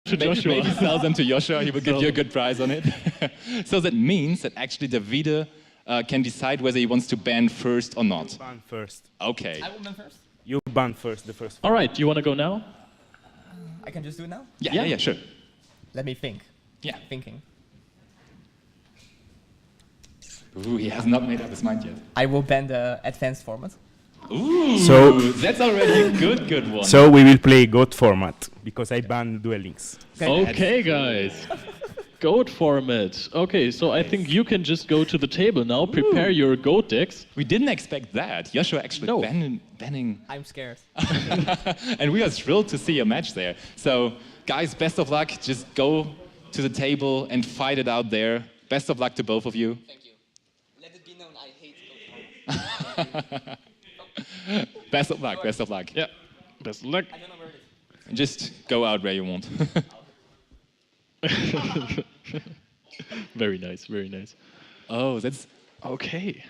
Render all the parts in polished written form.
to Joshua. Maybe sell them to Joshua, he will give you a good price on it. So that means that actually Davide can decide whether he wants to ban first or not. Ban first. Okay. I will ban first? You ban first, the first. All right, do you want to go now? I can just do it now? Yeah, sure. Let me think. Yeah. Thinking. Ooh, he has not made up his mind yet. I will ban the advanced format. Ooh, So- that's already a good one. So we will play GOAT format, because I banned Duel Links. Okay, guys. Goat format. Okay, so I think you can just go to the table now, prepare your goat decks. We didn't expect that. Joshua actually No. banning. I'm scared. And we are thrilled to see a match there. So, guys, best of luck. Just go to the table and fight it out there. Best of luck to both of you. Thank you. Let it be known I hate goat format. Best of luck, best of luck. Yeah, best of luck. I don't know where it is. And just go out where you want. Very nice, very nice. Oh, that's Okay.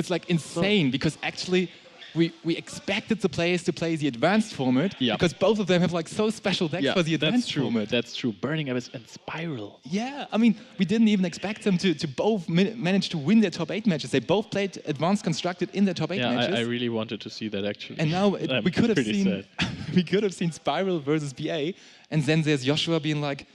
like insane because actually we expected the players to play the advanced format Yeah. because both of them have like so special decks Yeah, for the that's advanced true. format. That's true. Burning Abyss and Spiral. Yeah, I mean, we didn't even expect them to both manage to win their top 8 matches. They both played advanced constructed in their top 8 Yeah, matches. I really wanted to see that actually. And now I'm we could have pretty seen sad. we could have seen Spiral versus BA, and then there's Joshua being like,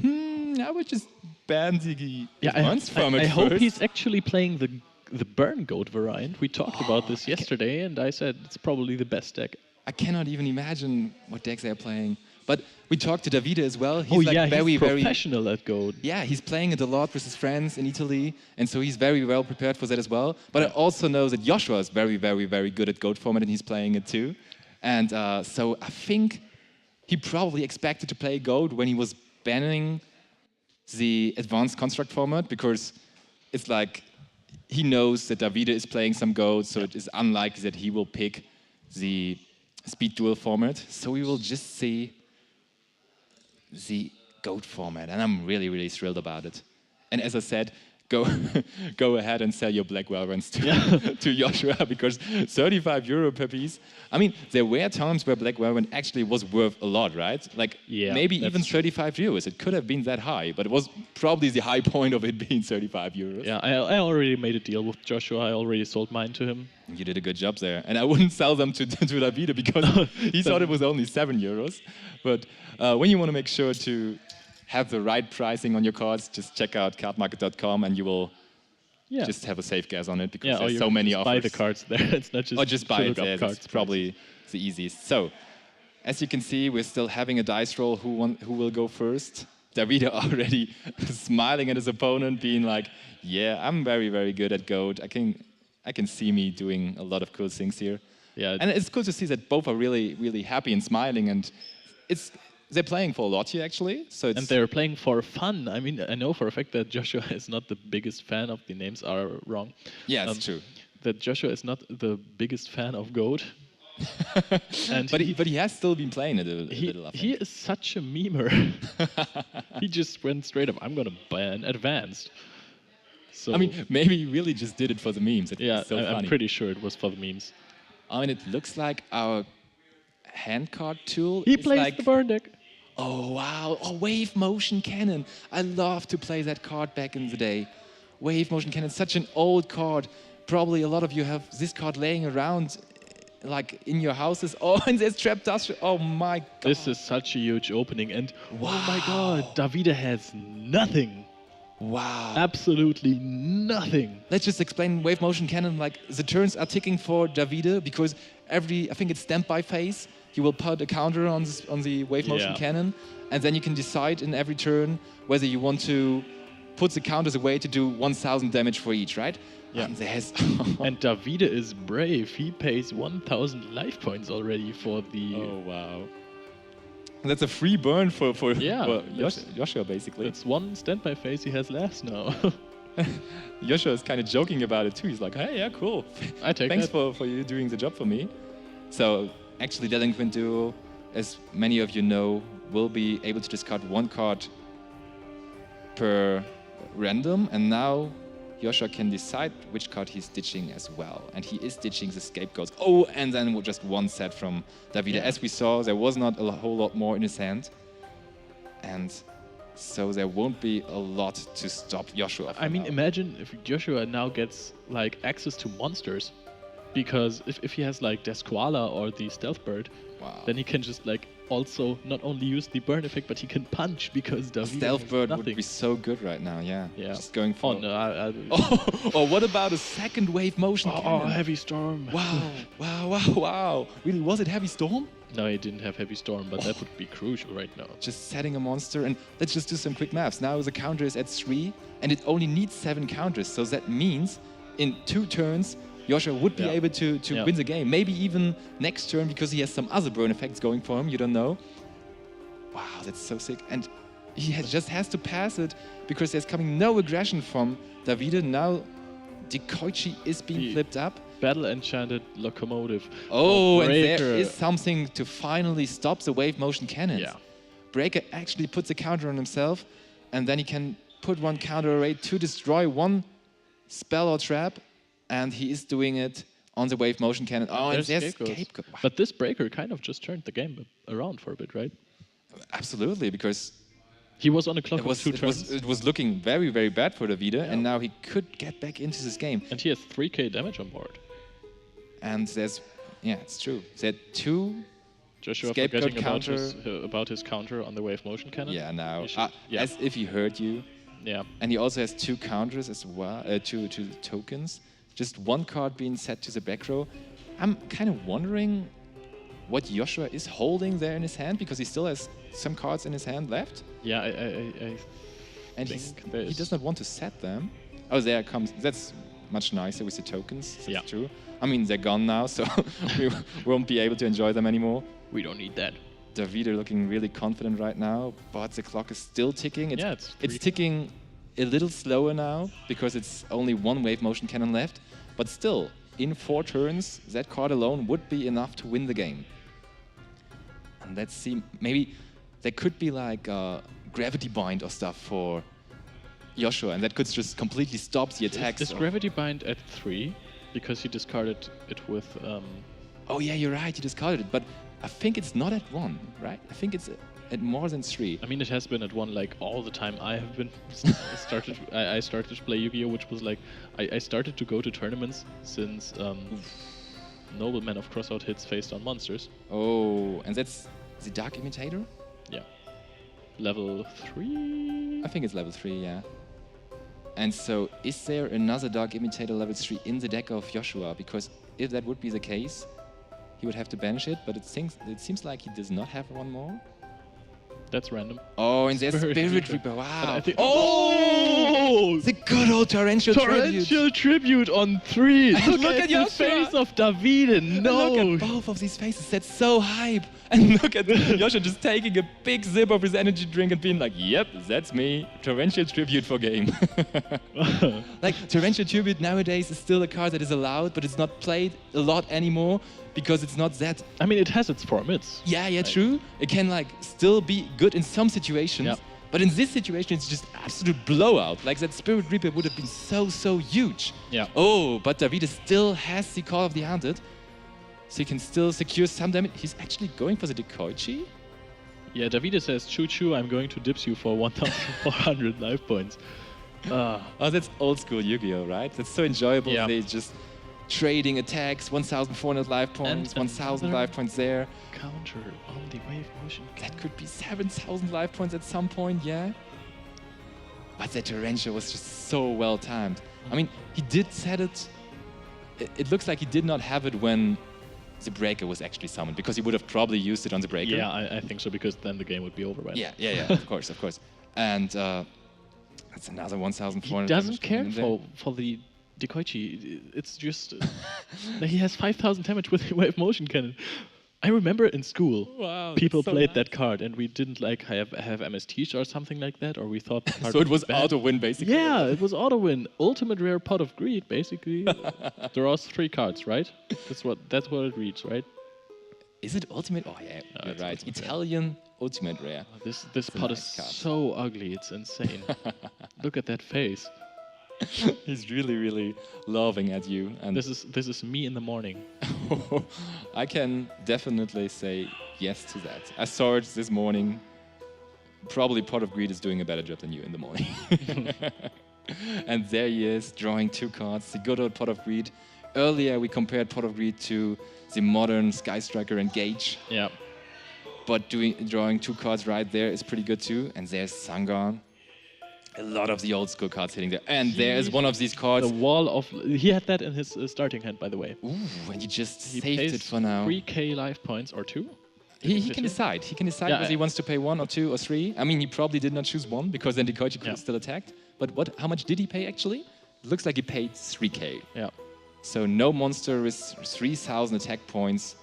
I would just ban the advanced format I hope first. he's actually playing the Burn Goat variant. We talked about this yesterday, and I said it's probably the best deck. I cannot even imagine what decks they're playing. But we talked to Davide as well. He's he's professional at Goat. Yeah, he's playing it a lot with his friends in Italy, and so he's very well prepared for that as well. But I also know that Joshua is very, very, very good at Goat format, and he's playing it too. And so I think he probably expected to play Goat when he was banning the advanced construct format, because it's like he knows that Davide is playing some Goat, so it is unlikely that he will pick the speed duel format. So we will just see the Goat format, and I'm really, really thrilled about it. And as I said, go ahead and sell your black Valorants to Joshua, because 35 euro per piece. I mean, there were times where black Valorant actually was worth a lot, right? Like maybe even 35 euros. It could have been that high, but it was probably the high point of it being 35 euros. Yeah, I already made a deal with Joshua. I already sold mine to him. You did a good job there. And I wouldn't sell them to Davide because he thought it was only 7 euros. But when you want to make sure to have the right pricing on your cards, just check out cardmarket.com and you will just have a safe guess on it, because there's so many offers. Buy the cards there. It's not just or just buy it there. cards. It's probably the easiest. So, as you can see, we're still having a dice roll. Who will go first? Davide already smiling at his opponent, being like, "Yeah, I'm very, very good at Goat. I can see me doing a lot of cool things here." Yeah, and it's cool to see that both are really, really happy and smiling, and they're playing for a lot here, actually. So and they're playing for fun. I mean, I know for a fact that Joshua is not the biggest fan of, the names are wrong. Yeah, it's true. That Joshua is not the biggest fan of Goat. And but he has still been playing it a little, I think. He is such a memer. He just went straight up, I'm going to ban advanced. So I mean, maybe he really just did it for the memes. Yeah, so I'm pretty sure it was for the memes. I mean, it looks like our hand card tool. He plays like the burn deck. Oh, wow. Oh, Wave Motion Cannon. I love to play that card back in the day. Wave Motion Cannon, such an old card. Probably a lot of you have this card laying around like in your houses. Oh, and there's Trap Dust. Oh, my God. This is such a huge opening. And oh, my God, Davide has nothing. Wow. Absolutely nothing. Let's just explain Wave Motion Cannon. Like, the turns are ticking for Davide because I think it's standby phase. You will put a counter on the Wave Motion Cannon, and then you can decide in every turn whether you want to put the counters away to do 1,000 damage for each, right? Yeah. And there's and Davide is brave. He pays 1,000 life points already for the... Oh, wow. That's a free burn for Joshua, basically. That's one standby phase he has left now. Joshua is kind of joking about it too. He's like, hey, yeah, cool. I take Thanks that. for you doing the job for me. So, actually, Delinquent Duo, as many of you know, will be able to discard one card per random, and now Joshua can decide which card he's ditching as well. And he is ditching the Scapegoats. Oh, and then just one set from Davide. Yeah. As we saw, there was not a whole lot more in his hand. and so there won't be a lot to stop Joshua. I mean, imagine if Joshua now gets like access to monsters, because if he has like Desquala or the Stealth Bird, Wow. then he can just like also not only use the burn effect, but he can punch because Davide Stealth has Bird nothing. would be so good right now, yeah. Yeah. Just going for... Oh no! Or what about a second wave motion cannon? Heavy storm! Wow. Really, was it Heavy Storm? No, he didn't have heavy storm, but that would be crucial right now. Just setting a monster, and let's just do some quick maths. Now the counter is at 3, and it only needs 7 counters, so that means in 2 turns, Joshua would be able to win the game. Maybe even next turn, because he has some other burn effects going for him, you don't know. Wow, that's so sick. And he just has to pass it, because there's coming no aggression from Davide. Now, Dekoichi is being flipped up. Battle Enchanted Locomotive. Oh, and there Breaker. is something to finally stop the wave motion cannons. Yeah. Breaker actually puts a counter on himself, and then he can put 1 counter array to destroy 1 spell or trap, and he is doing it on the wave motion cannon. Oh, and there's Scapegoat. Wow. But this breaker kind of just turned the game around for a bit, right? Absolutely, because He was on a clock it of was, 2 it, turns. was, it was looking very, very bad for Davide, and now he could get back into this game. And he has 3k damage on board. And there's, yeah, it's true. There are 2 Joshua Scapegoat forgetting counter. about his counter on the wave motion cannon. Yeah, now, He should- yeah. as if he heard you. Yeah. And he also has 2 counters as well, 2 tokens. Just 1 card being set to the back row. I'm kind of wondering what Joshua is holding there in his hand, because he still has some cards in his hand left. Yeah, I And think he there's... does not want to set them. Oh, there comes. That's much nicer with the tokens. That's Yeah. true. I mean, they're gone now, so we won't be able to enjoy them anymore. We don't need that. Davide looking really confident right now, but the clock is still ticking. Yeah, it's it's 3. ticking a little slower now, because it's only 1 wave motion cannon left. But still, in 4 turns, that card alone would be enough to win the game. And let's see, maybe there could be like a gravity bind or stuff for Joshua, and that could just completely stop the attacks. Is Gravity Bind at 3? Because he discarded it with... Oh yeah, you're right, you discarded it, but I think it's not at 1, right? I think it's at more than 3. I mean, it has been at 1 like all the time I have been I started to play Yu-Gi-Oh, which was like I started to go to tournaments since Nobleman of Crossout hits faced on monsters. Oh, and that's the Dark Imitator? Yeah, level 3. I think it's level 3, yeah. And so, is there another Dark Imitator level 3 in the deck of Joshua? Because if that would be the case, he would have to banish it, but it seems like he does not have 1 more. That's random. Oh, and there's Spirit Spirit Reaper. Reaper, wow. Oh! The good old Torrential Tribute. Torrential Tribute on 3. Look at the Joshua. face of Davide. No. Look at both of these faces, that's so hype. And look at Joshua just taking a big sip of his energy drink and being like, yep, that's me. Torrential Tribute for game. Like, Torrential Tribute nowadays is still a card that is allowed, but it's not played a lot anymore, because it's not that... I mean, it has its formats. Yeah, true. It can like still be good in some situations, Yeah. but in this situation, it's just absolute blowout. Like that Spirit Reaper would have been so huge. Yeah. Oh, but Davide still has the Call of the Haunted, so he can still secure some damage. He's actually going for the Dekoichi. Yeah, Davide says, choo choo, I'm going to dips you for 1,400 life points. Oh, that's old school Yu-Gi-Oh, right? That's so enjoyable. Yeah. They just trading attacks, 1,400 life points, And 1,000 another- life points there. Counter on the wave motion. That could be 7,000 life points at some point, yeah? But that Torrential was just so well timed. I mean, he did set it. It looks like he did not have it when the Breaker was actually summoned, because he would have probably used it on the Breaker. Yeah, I think so, because then the game would be over by now. Yeah, of course. And that's another 1,400. He doesn't damage care in there. for the Dekoichi. It's just he has 5,000 damage with the wave motion cannon. I remember in school, Wow, people that's so played nice. that card, and we didn't like have MSTs or something like that, or we thought the card So it was bad. auto win, basically. Yeah, it was auto win. Ultimate rare pot of greed, basically. Draws 3 cards, right? That's what it reads, right? Is it Ultimate? Oh, yeah, you're it's right. Ultimate Rare. Italian Ultimate Rare. This pot nice is card. so ugly, it's insane. Look at that face. He's really laughing at you. And This is me in the morning. I can definitely say yes to that. I saw it this morning. probably Pot of Greed is doing a better job than you in the morning. And there he is, drawing 2 cards. The good old Pot of Greed. Earlier, we compared Pot of Greed to the modern Sky Striker and Gage. Yeah. But drawing 2 cards right there is pretty good too. And there's Sangan. A lot of the old school cards hitting there. And there is one of these cards. The wall of... He had that in his starting hand, by the way. Ooh, and he just He saved pays it for now. 3k life points, or 2? He can decide. He can decide Yeah, whether he wants to pay 1 or 2 or 3. I mean, he probably did not choose 1 because then Dikoichi could Yeah. have still attacked. But how much did he pay actually? It looks like he paid 3k. Yeah. So no monster with 3,000 attack points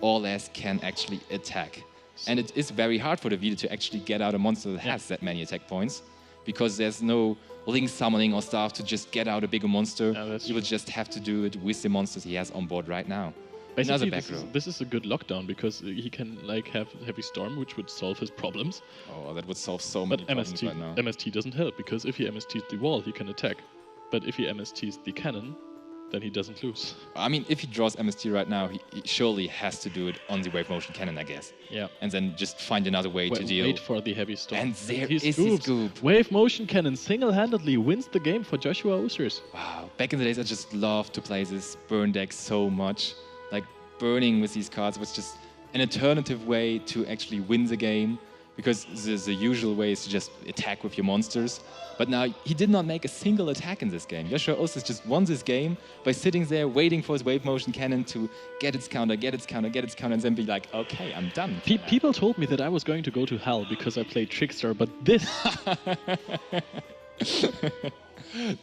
or less can actually attack. And it is very hard for Davide to actually get out a monster that has that many attack points because there's no link summoning or stuff to just get out a bigger monster. Yeah, that's He will just have to do it with the monsters he has on board right now. Another Basically, back row. this is a good lockdown because he can like have Heavy Storm, which would solve his problems. Oh, that would solve so But many problems right now. MST doesn't help because if he MSTs the wall, he can attack. But if he MSTs the cannon, then he doesn't lose. I mean, if he draws MST right now, he surely has to do it on the wave motion cannon, I guess. Yeah. And then just find another way to deal. Wait for the Heavy Storm. And there He is his scoops. scoop. Wave Motion Cannon single-handedly wins the game for Joshua Oosters. Wow. Back in the days, I just loved to play this burn deck so much. Like, burning with these cards was just an alternative way to actually win the game because the usual way is to just attack with your monsters. But now he did not make a single attack in this game. Joshua Oosters just won this game by sitting there waiting for his wave motion cannon to get its counter, and then be like, okay, I'm done. People told me that I was going to go to hell because I played Trickster, but this...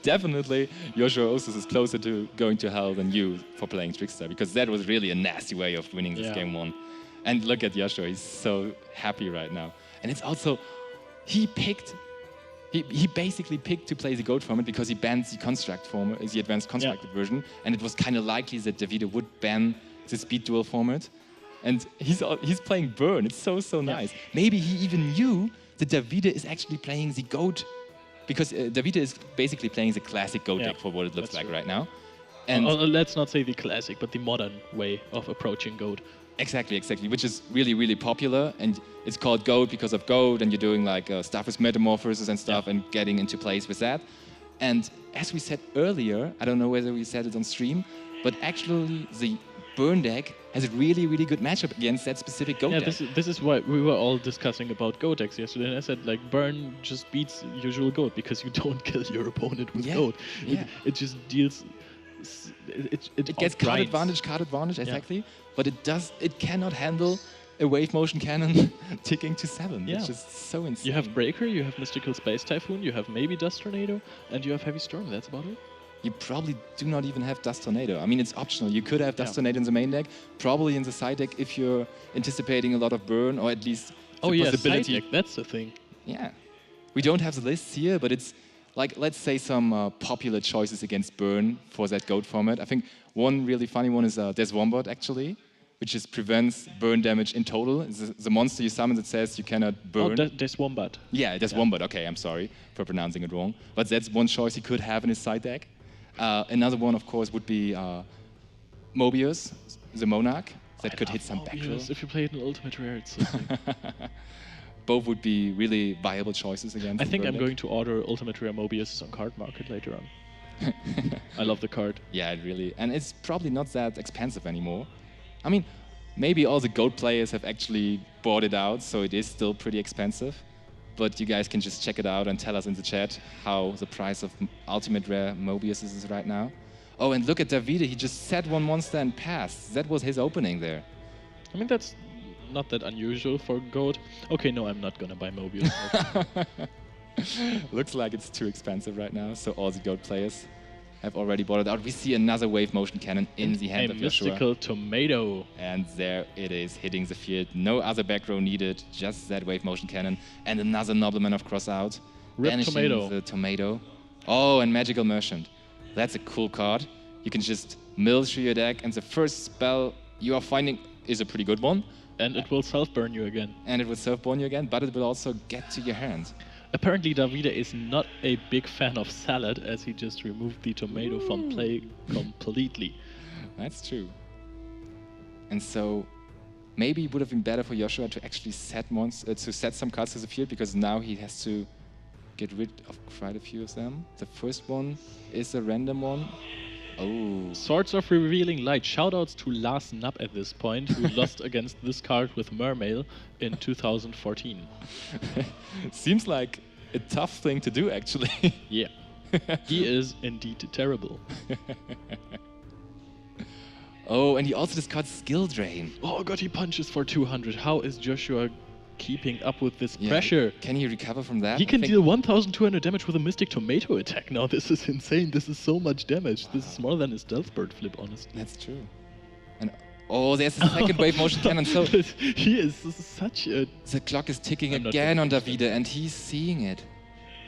Definitely, Joshua Oosters is closer to going to hell than you for playing Trickster, because that was really a nasty way of winning this game 1. And look at Joshua, he's so happy right now. And it's also, he basically picked to play the Goat format because he banned the Construct format, the Advanced Constructed version, and it was kind of likely that Davide would ban the Speed Duel format. And he's playing Burn, it's so nice. Maybe he even knew that Davide is actually playing the Goat, because Davide is basically playing the classic Goat deck for what it looks like right now. And let's not say the classic, but the modern way of approaching Goat. Exactly, which is really popular, and it's called Goat because of Goat, and you're doing like stuff with metamorphosis and stuff and getting into place with that. And as we said earlier, I don't know whether we said it on stream, but actually the Burn deck has a really good matchup against that specific Goat deck. This is why we were all discussing about Goat decks yesterday, and I said like Burn just beats usual Goat because you don't kill your opponent with Goat. It just deals... It gets card advantage, exactly. But it cannot handle a wave motion cannon ticking to 7. It's just so insane. You have Breaker, you have Mystical Space Typhoon, you have maybe Dust Tornado, and you have Heavy Storm. That's about it. You probably do not even have Dust Tornado. I mean, it's optional. You could have Dust Tornado in the main deck, probably in the side deck if you're anticipating a lot of burn, or at least the possibility. Side deck, that's the thing. Yeah. We don't have the lists here, but it's like, let's say some popular choices against burn for that Goat format. I think one really funny one is Des Wombat, actually, which just prevents burn damage in total. It's the monster you summon that says you cannot burn. Oh, Des Wombat. Yeah, Des Wombat. Okay, I'm sorry for pronouncing it wrong. But that's one choice he could have in his side deck. Another one, of course, would be Mobius, the Monarch, that could hit some back row. If you play it in Ultimate Rare, it's something. Both would be really viable choices against. I think I'm going to order Ultimate Rare Mobius on Card Market later on. I love the card. Yeah, it really, and it's probably not that expensive anymore. I mean, maybe all the Goat players have actually bought it out, so it is still pretty expensive. But you guys can just check it out and tell us in the chat how the price of Ultimate Rare Mobius is right now. Oh, and look at Davide, he just set one monster and passed. That was his opening there. I mean, that's not that unusual for Goat. Okay, no, I'm not gonna buy Mobius. Looks like it's too expensive right now, so all the Goat players have already bought it out. We see another wave motion cannon in the hand of Joshua. Mystical Tomato. And there it is, hitting the field. No other back row needed, just that wave motion cannon. And another Nobleman of Cross out. Rip Tomato. The Tomato. Oh, and Magical Merchant. That's a cool card. You can just mill through your deck, and the first spell you are finding is a pretty good one. And it will self-burn you again. And it will self-burn you again, but it will also get to your hand. Apparently Davide is not a big fan of Salad, as he just removed the tomato from play completely. That's true. And so maybe it would have been better for Joshua to actually set some cards to the field, because now he has to get rid of quite a few of them. The first one is a random one. Oh. Swords of Revealing Light. Shoutouts to Lars Knapp at this point, who lost against this card with Mermail in 2014. Seems like a tough thing to do, actually. Yeah. He is indeed terrible. Oh, and he also discards Skill Drain. Oh god, he punches for 200. How is Joshua keeping up with this Yeah, pressure? Can he recover from that? He I can think- deal 1,200 damage with a Mystic Tomato attack now. This is insane. This is so much damage. This is more than a Stealth Bird flip, honestly. That's true. And oh, there's a second wave motion cannon. So He is such a... the clock is ticking I'm not again on gonna Davide, and he's seeing it.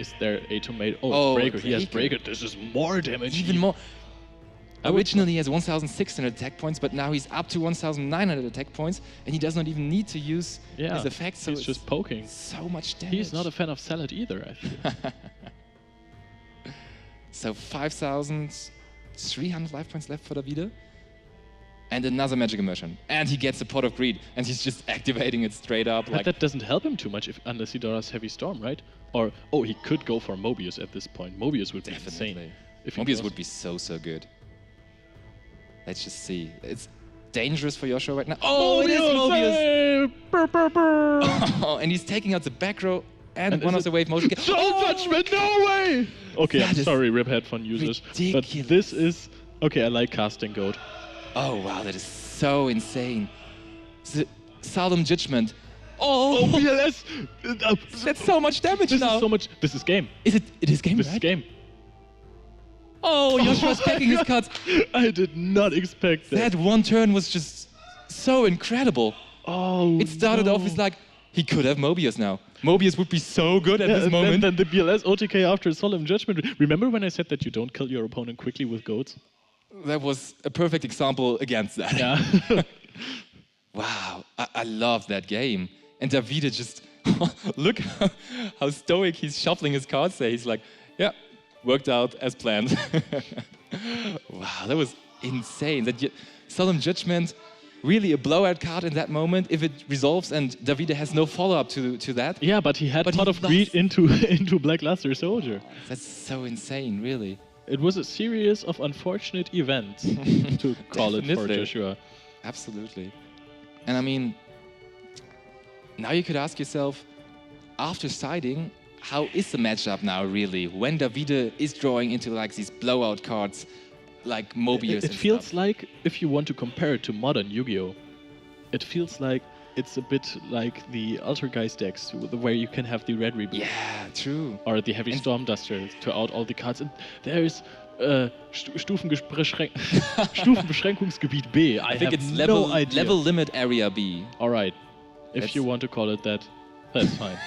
Is there a tomato? Oh, Oh, Breaker. He has Breaker. Breaker. This is more damage. Even more. I would- Originally, he has 1,600 attack points, but now he's up to 1,900 attack points, and he does not even need to use Yeah, his effects. So he's it's just poking. so much damage. He's not a fan of salad either, I feel. So 5,300 life points left for Davide. And another magic immersion. And he gets a Pot of Greed, and he's just activating it straight up. But Like, that doesn't help him too much unless he does Heavy Storm, right? Or, oh, he could go for Mobius at this point. Mobius would be definitely. insane. If he Mobius does. would be so good. Let's just see. It's dangerous for Joshua right now. Oh, it is Mobius! Hey! Brr, brr, brr. Oh, and he's taking out the back row and And one is of the it- wave motion. Soul Judgment, no way! Okay, That I'm is sorry, Rip Headphone users. But ridiculous. this is... Okay, I like casting Goat. Oh, wow, that is so insane. The Solemn Judgment. Oh, BLS! that's so much damage This now. is so much... This is game. It is game, This right? is game. Oh, Joshua's packing his cards. I did not expect that. That one turn was just so incredible. Oh, It started off as like, he could have Mobius now. Mobius would be so good at Yeah, this and moment. then the BLS OTK after Solemn Judgment. Remember when I said that you don't kill your opponent quickly with goats? That was a perfect example against that. Yeah. Wow, I love that game. And Davide just, look how stoic he's shuffling his cards there. He's like, yeah, worked out as planned. Wow, that was insane. Solemn Judgment, really a blowout card in that moment if it resolves, and Davide has no follow-up to that. Yeah, but he had But Pot he of Greed lost. into Black Luster Soldier. That's so insane, really. It was a series of unfortunate events, to call it for Definitely. Joshua. Absolutely. And I mean, now you could ask yourself, after siding, how is the matchup now really? When Davide is drawing into like these blowout cards, like Mobius. It and feels stuff. like, if you want to compare it to modern Yu-Gi-Oh, it feels like it's a bit like the Altergeist decks, where you can have the red reboot. Yeah, true. Or the Heavy Storm Duster to out all the cards. And there's Stufenbeschränkungsgebiet B. I think have it's no idea. level limit area B. All right, if That's- you want to call it that, that's fine.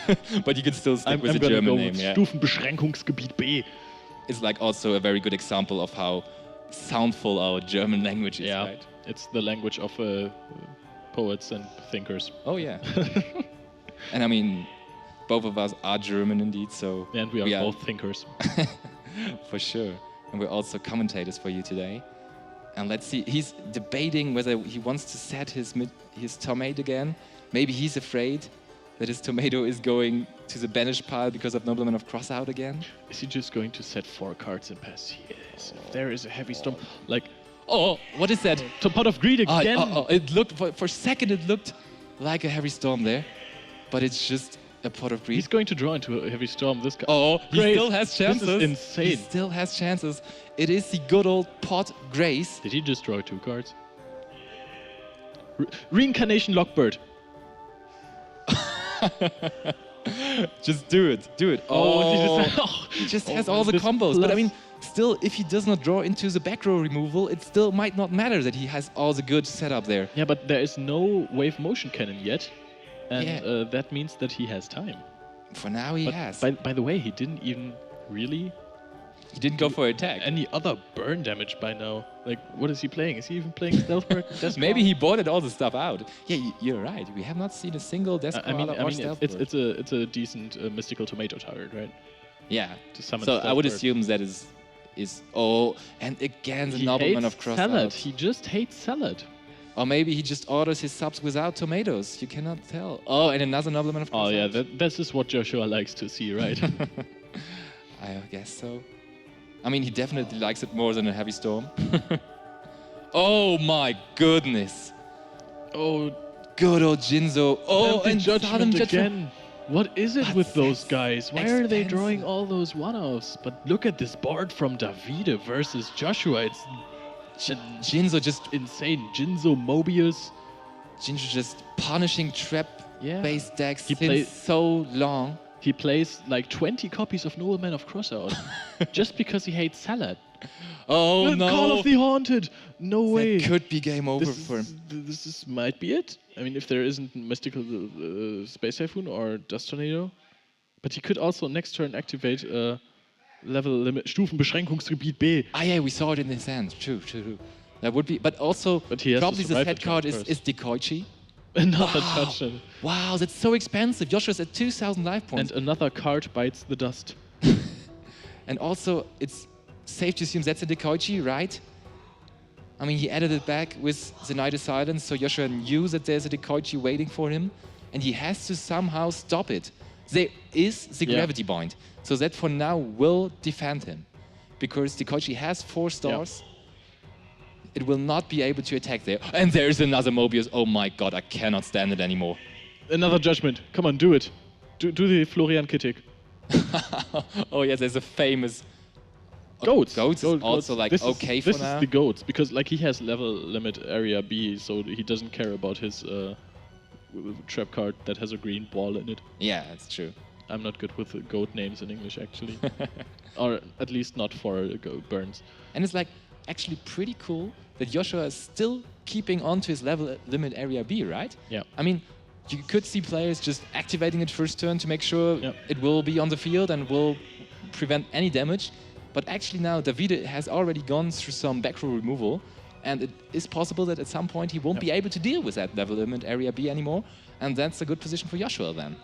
But you can still stick I'm with the gonna German go name. with Yeah. Stufenbeschränkungsgebiet B. It's like also a very good example of how soundful our German language is, Yeah, right? it's the language of poets and thinkers. Oh yeah. And I mean, both of us are German indeed, so And we are both thinkers. for sure. And we're also commentators for you today. And let's see, he's debating whether he wants to set his tomato again. Maybe he's afraid that his tomato is going to the banish pile because of Nobleman of Crossout again. Is he just going to set 4 cards and pass? Yes. If there is a Heavy Storm, like Oh, what is that? to Pot of Greed again. It looked, for a second, it looked like a heavy storm there. But it's just a Pot of Greed. He's going to draw into a Heavy Storm. This card. Oh, he Grace. still has chances. This is insane. He still has chances. It is the good old Pot Grace. Did he just draw 2 cards? Reincarnation Lockbird. Just do it. Do it. He just has all the this combos. But I plus- mean, still, if he does not draw into the back row removal, it still might not matter that he has all the good setup there. Yeah, but there is no wave motion cannon yet, and Yeah. that means that he has time. For now, he But has. by the way, he didn't even really He didn't go for attack. any other burn damage by now. Like, what is he playing? Is he even playing Stealth Bird? Maybe he bought all the stuff out. Yeah, you're right. We have not seen a single Death I mean, or Stealth Bird. it's a decent mystical tomato target, right? Yeah. To summon So I Stealth would Bird. assume that is and again the He Nobleman hates of Crossout. salad. He just hates salad. Or maybe he just orders his subs without tomatoes. You cannot tell. Oh, and another nobleman of Oh yeah, Crossout. this is what Joshua likes to see, right? I guess so. I mean, he definitely likes it more than a heavy storm. Oh my goodness. Oh, Good old Jinzo. Oh, penalty and judgment sudden judgment. again. What is it But with those that's guys? Why are they expensive. drawing all those one-offs? But look at this board from Davide versus Joshua. It's Jinzo just insane. Jinzo, Mobius. just punishing Yeah. trap-based decks He since play- so long. He plays like 20 copies of Nobleman of Crossout just because he hates Salad. Oh no! Call of the Haunted! No way. That could be game over This for him. might be it. I mean, if there isn't Mystical Space Typhoon or Dust Tornado. But he could also next turn activate Level Limit Stufenbeschränkungsgebiet B. Ah yeah, we saw it in his hand. True. That would be, but also But he has to probably the survive head the card turn is first. Dekoichi. Another Wow. touchdown. Wow, that's so expensive. Joshua's at 2,000 life points. And another card bites the dust. And also, it's safe to assume that's a Dekoichi, right? I mean, he added it back with the Night of Silence, so Joshua knew that there's a Dekoichi waiting for him, and he has to somehow stop it. There is the Yeah. Gravity Bind, so that for now will defend him. Because Dekoichi has 4 stars, it will not be able to attack there. And there's another Mobius. Oh my god, I cannot stand it anymore. Another judgment. Come on, do it. Do the Florian Kittig. Oh yes, there's a famous... Goats. Goats is also like This okay is, for this now. is the goats because like he has level limit area B, so he doesn't care about his trap card that has a green ball in it. Yeah, that's true. I'm not good with goat names in English actually, or at least not for burns. And it's like actually pretty cool that Joshua is still keeping on to his level limit area B, right? Yeah. I mean, you could see players just activating it first turn to make sure Yeah. it will be on the field and will prevent any damage. But actually now Davide has already gone through some back row removal, and it is possible that at some point he won't be able to deal with that level limit area B anymore, and that's a good position for Joshua then.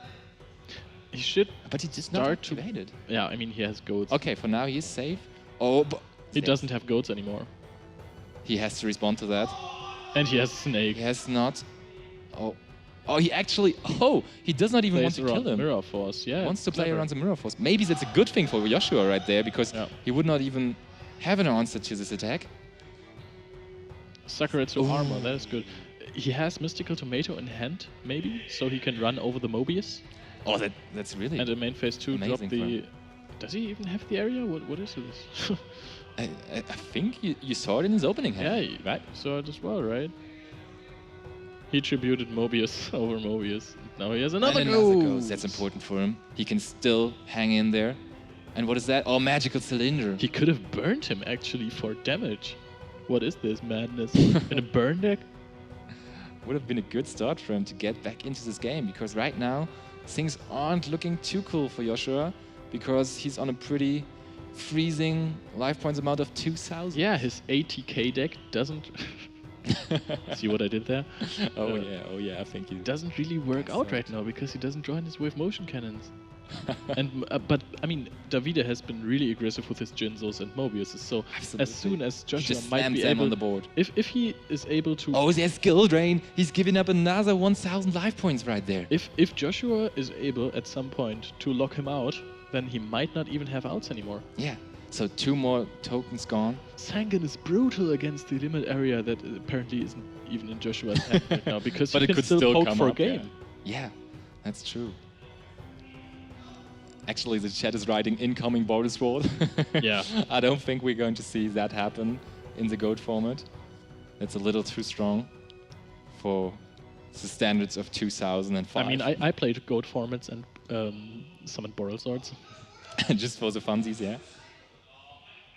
He should. But he just not Start to- activated. Yeah, I mean he has goats. Okay, for now he is safe. Oh, but He doesn't have goats anymore, he has to respond to that. and he has snake. He has not. Oh, he actually. Oh, he does not even want Plays to around kill him. Mirror Force. Yeah, Wants to play clever. around the Mirror Force. Maybe that's a good thing for Joshua right there because Yeah. he would not even have an answer to this attack. Sakuretsu armor. That is good. He has Mystical Tomato in hand, maybe, so he can run over the Mobius. Oh, that's really. And in main phase 2, drop Amazing for the. him. Does he even have the area? What is this? I think you saw it in his opening hand. Yeah, right. So it as well, right? He tributed Mobius over Mobius. Now he has another And ghost. That's important for him. He can still hang in there. And what is that? Oh, magical cylinder. He could have burned him actually for damage. What is this madness? In a burn deck? Would have been a good start for him to get back into this game because right now things aren't looking too cool for Joshua because he's on a pretty freezing life points amount of 2,000. Yeah, his 80k deck doesn't. See what I did there? Oh yeah, I think he Doesn't really work That's out right. right now because he doesn't join his wave motion cannons. And but I mean, Davide has been really aggressive with his Jinzos and Mobiuses. So Absolutely. as soon as He Joshua just might slams be them able on the board. if he is able to Oh, there's skill drain. He's giving up another 1,000 life points right there. if Joshua is able at some point to lock him out, then he might not even have outs anymore. Yeah. So 2 more tokens gone. Sangan is brutal against the limit area that apparently isn't even in Joshua's hand right now because But he it can could still still poke come for a up, yeah. game. Yeah, that's true. Actually, the chat is writing incoming border sword. Yeah. I don't think we're going to see that happen in the GOAT format. That's a little too strong for the standards of 2005. I mean, I played goat formats and summoned Boral Swords. just for the funsies, yeah.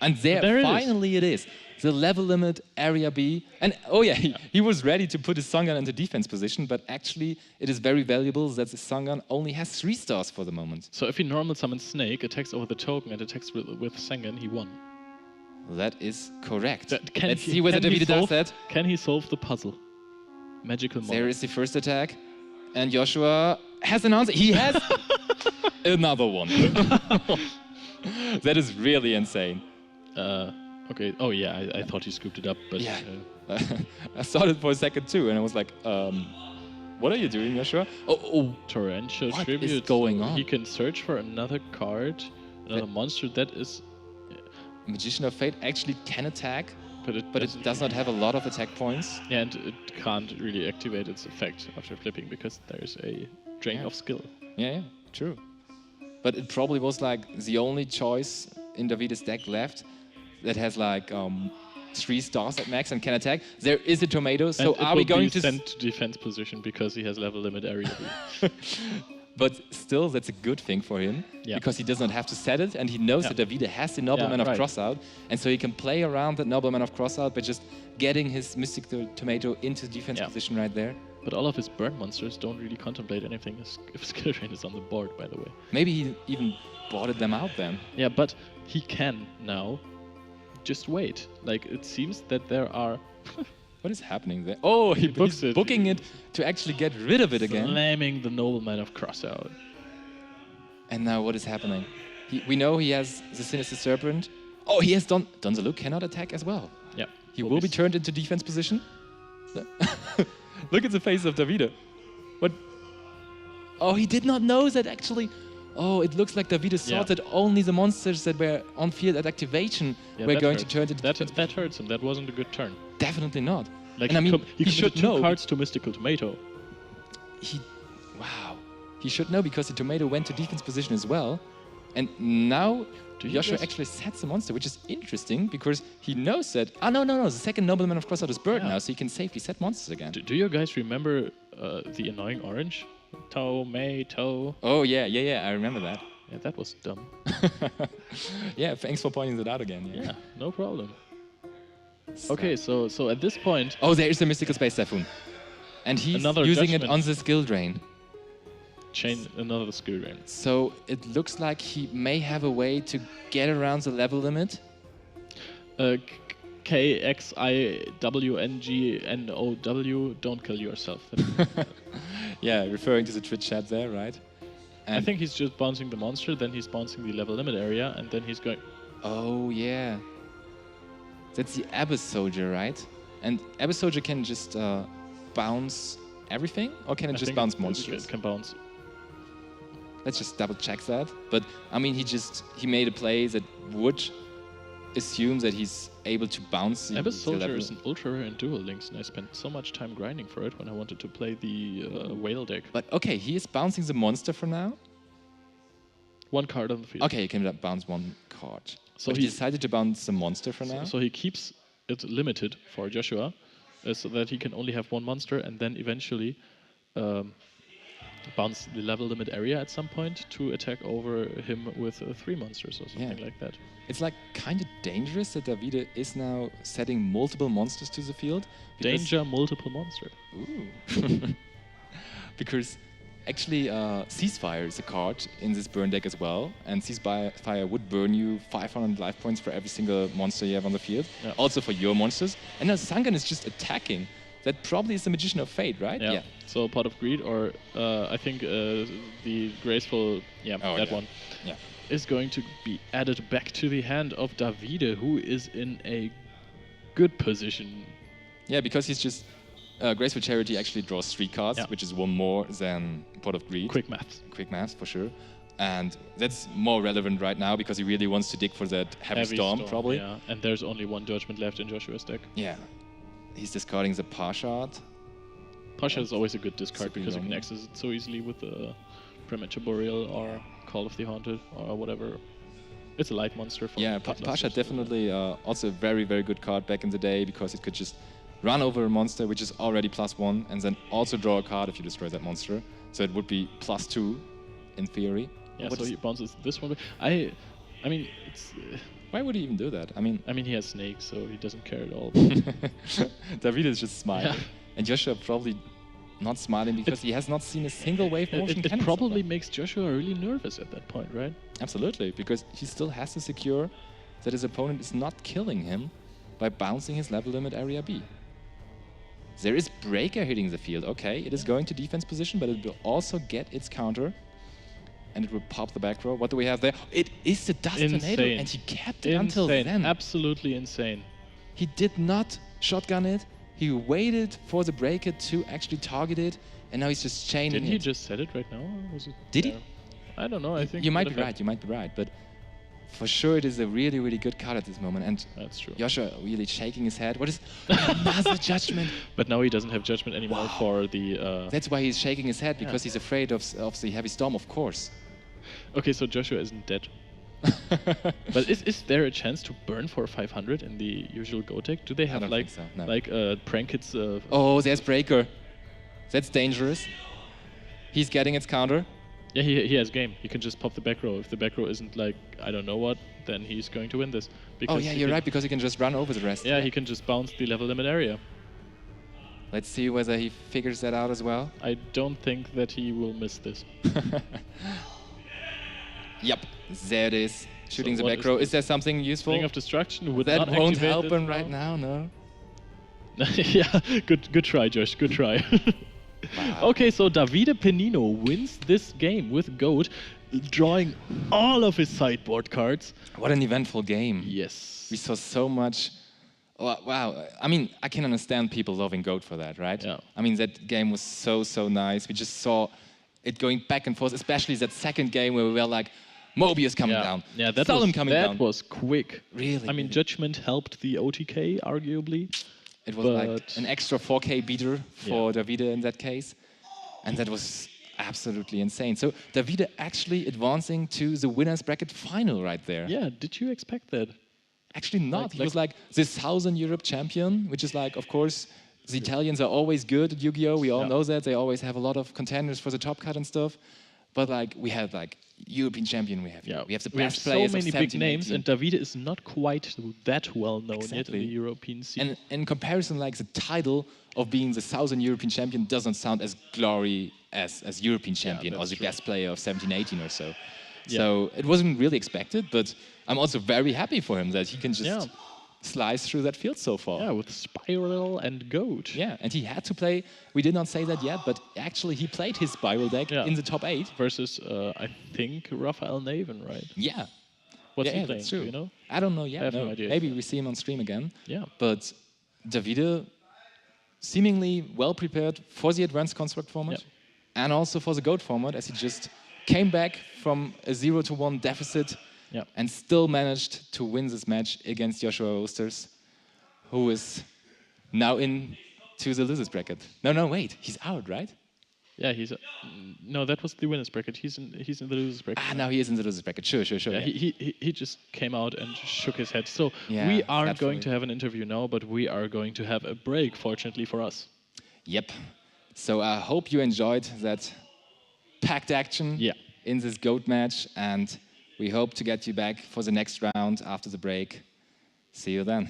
And there There it is. finally it is. The level limit, area B. And oh yeah, he was ready to put his Sangan into defense position, but actually it is very valuable that the Sangan only has 3 stars for the moment. So if he normal summons Snake, attacks over the token, and attacks with Sangan, he won. That is correct. Can Let's he- see whether can he Davide does solve- that. Can he solve the puzzle? Magical There model. is the first attack. And Joshua has an answer. He has another one. That is really insane. Okay. Oh yeah, I thought he scooped it up, but Yeah. I saw it for a second too, and I was like, what are you doing, Joshua? Oh, torrential What tribute. is going so on? He can search for another card, another monster that is, Magician of Fate actually can attack, but it but it does not have a lot of attack points. Yeah, and it can't really activate its effect after flipping because there's a drain Yeah. of skill. Yeah, true. But it probably was like the only choice in Davide's deck left that has like 3 stars at max and can attack. There is a tomato, so And are it we will going be to... sent to defense position because he has level limit area B. But still, that's a good thing for him, Yeah. because he does not have to set it, and he knows Yeah. that Davide has the Nobleman Yeah, of right. Crossout, and so he can play around that Nobleman of Crossout by just getting his Mystical Tomato into defense Yeah. position right there. But all of his burn monsters don't really contemplate anything if skill drain is on the board, by the way. Maybe he even botted them out then. Yeah, but he can now just wait. Like, it seems that there are What is happening there? Oh, books he's it. booking it to actually get rid of it again. slamming the Nobleman of Crossout. And now what is happening? We know he has the Sinister Serpent. Oh, he has Donzaluk cannot attack as well. Yeah. He will be turned into defense position. Look at the face of Davide. What? Oh, he did not know that actually. Oh, it looks like Davide thought Yeah. that only the monsters that were on field at activation Yeah, were that going to hurts. turn into That hurts him. That wasn't a good turn. Definitely not. Like, and I mean, he he should committed 2 know. cards to Mystical Tomato. Wow. He should know because the tomato went to defense position as well. And now you Joshua guys- actually sets the monster, which is interesting because he knows that. Ah, no. The second Nobleman of Crossout is bird Yeah. now, so he can safely set monsters again. Do you guys remember the annoying orange? Tomato. Oh, yeah. I remember that. Yeah, that was dumb. Yeah, thanks for pointing that out again. Yeah, no problem. Okay, so at this point, Oh, there is the Mystical Space Typhoon. And he's Another using judgment. it on the skill drain. chain another skill drain. So it looks like he may have a way to get around the level limit. KXIWNGNOW, don't kill yourself. Yeah, referring to the Twitch chat there, right? I think he's just bouncing the monster, then he's bouncing the level limit area, and then he's going... Oh, yeah. That's the Abyss Soldier, right? And Abyss Soldier can just bounce everything? Or can it I just think bounce it monsters? can bounce. Let's just double check that. But, I mean, he made a play that would assume that he's able to bounce the Abyss Soldier level. is an ultra rare in Duel Links, and I spent so much time grinding for it when I wanted to play the whale deck. But, okay, he is bouncing the monster for now. 1 card on the field. Okay, he can bounce 1 card. So But he he- decided to bounce the monster for now. So he keeps it limited for Joshua, so that he can only have 1 monster, and then eventually bounce the level limit area at some point to attack over him with 3 monsters or something Yeah. like that. It's like kind of dangerous that Davide is now setting multiple monsters to the field. because- Danger, multiple monster. Ooh. Because actually, Ceasefire is a card in this burn deck as well, and Ceasefire would burn you 500 life points for every single monster you have on the field, Yeah. also for your monsters. And now Sangan is just attacking. That probably is the Magician of Fate, right? Yeah. So Pot of Greed, or I think the Graceful, Oh, that yeah. one, Yeah. is going to be added back to the hand of Davide, who is in a good position. Yeah, because he's just Graceful Charity actually draws 3 cards, Yeah. which is 1 more than Pot of Greed. Quick maths. Quick maths for sure. And that's more relevant right now because he really wants to dig for that heavy storm, probably. Yeah, and there's only 1 judgment left in Joshua's deck. Yeah. He's discarding the Parshad. Pasha is always a good discard Super because you can long. access it so easily with the Premature Burial or Call of the Haunted or whatever. It's a light monster. For Yeah, Bloodlust Pasha or something. definitely also a very, very good card back in the day because it could just run over a monster which is already +1 and then also draw a card if you destroy that monster. So it would be +2 in theory. Yeah, What so is- he bounces this one. I mean, it's. Why would he even do that? I mean, He has snakes, so he doesn't care at all. David is just smiling. Yeah. And Joshua probably not smiling because he has not seen a single wave motion It cannon so probably far. makes Joshua really nervous at that point, right? Absolutely, because he still has to secure that his opponent is not killing him by bouncing his level limit area B. There is Breaker hitting the field. Okay, it is going to defense position, but it will also get its counter. and it will pop the back row. What do we have there? It is the dust tornado, Insane. and he kept it until Insane. then. Absolutely insane. He did not shotgun it. He waited for the breaker to actually target it, and now he's just chaining Didn't it. he just set it right now? Or was it Did he? there? I don't know. I think You it might would be have right. You might be right, but for sure it is a really, really good card at this moment. And That's true. Joshua really shaking his head. What is another judgment? But now he doesn't have judgment anymore for the. That's why he's shaking his head, because he's afraid of the heavy storm, of course. Okay, so Joshua isn't dead. But is there a chance to burn for 500 in the usual Go deck? Do they have don't like think so, no. prank hits? Oh, there's breaker. That's dangerous. He's getting its counter. Yeah, he has game. He can just pop the back row. If the back row isn't like I don't know what, then he's going to win this. Oh yeah, he you're can- right, because he can just run over the rest. Yeah, he can just bounce the level limit area. Let's see whether he figures that out as well. I don't think that he will miss this. Yep, there it is. Shooting the what back is row. this? Is there something useful? Ring of Destruction would That not won't activate help this him right now, no. Yeah, good try, Josh. Good try. Wow. Okay, so Davide Pennino wins this game with Goat, drawing all of his sideboard cards. What an eventful game. Yes. We saw so much. Oh, wow. I mean, I can understand people loving GOAT for that, right? Yeah. I mean, that game was so nice. We just saw it going back and forth, especially that second game where we were like, Mobius coming down. Yeah, that Solemn coming down. was quick. Really, I mean, really. Judgment helped the OTK, arguably. It was like but- an extra 4K beater for Davide in that case. And that was absolutely insane. So Davide actually advancing to the winner's bracket final right there. Yeah, did you expect that? Actually not. Like- He was like the Southern Europe champion, which is like, of course, the Italians are always good at Yu-Gi-Oh! We all know that. They always have a lot of contenders for the top cut and stuff. But like, we have like European champion, we have the best so players many of big 17, names, 18. and Davide is not quite that well known yet in Exactly. the European scene. And in comparison, like the title of being the Southern European champion doesn't sound as glory as European champion or that's the true. best player of 17, 18 or so. Yeah. So it wasn't really expected, but I'm also very happy for him that he can just Yeah. slice through that field so far. Yeah, with Spiral and Goat. Yeah, and he had to play, we did not say that yet, but actually he played his Spiral deck Yeah. in the top 8. Versus, I think, Raphael Naven, right? Yeah. What's yeah, he yeah, playing? that's true. Do you know? I don't know yet. I have no idea. Maybe we see him on stream again. Yeah. But Davide seemingly well prepared for the advanced construct format and also for the GOAT format, as he just came back from a 0-1 deficit Yeah. and still managed to win this match against Joshua Oosters, who is now in to the losers bracket. No, wait, he's out, right? Yeah, he's... no, that was the winner's bracket. He's in the losers bracket. Ah, now he is in the losers bracket. Sure. Yeah, he just came out and shook his head. So Yeah, we aren't sadly. going to have an interview now, but we are going to have a break, fortunately for us. Yep. So I hope you enjoyed that packed action in this GOAT match, and we hope to get you back for the next round after the break. See you then.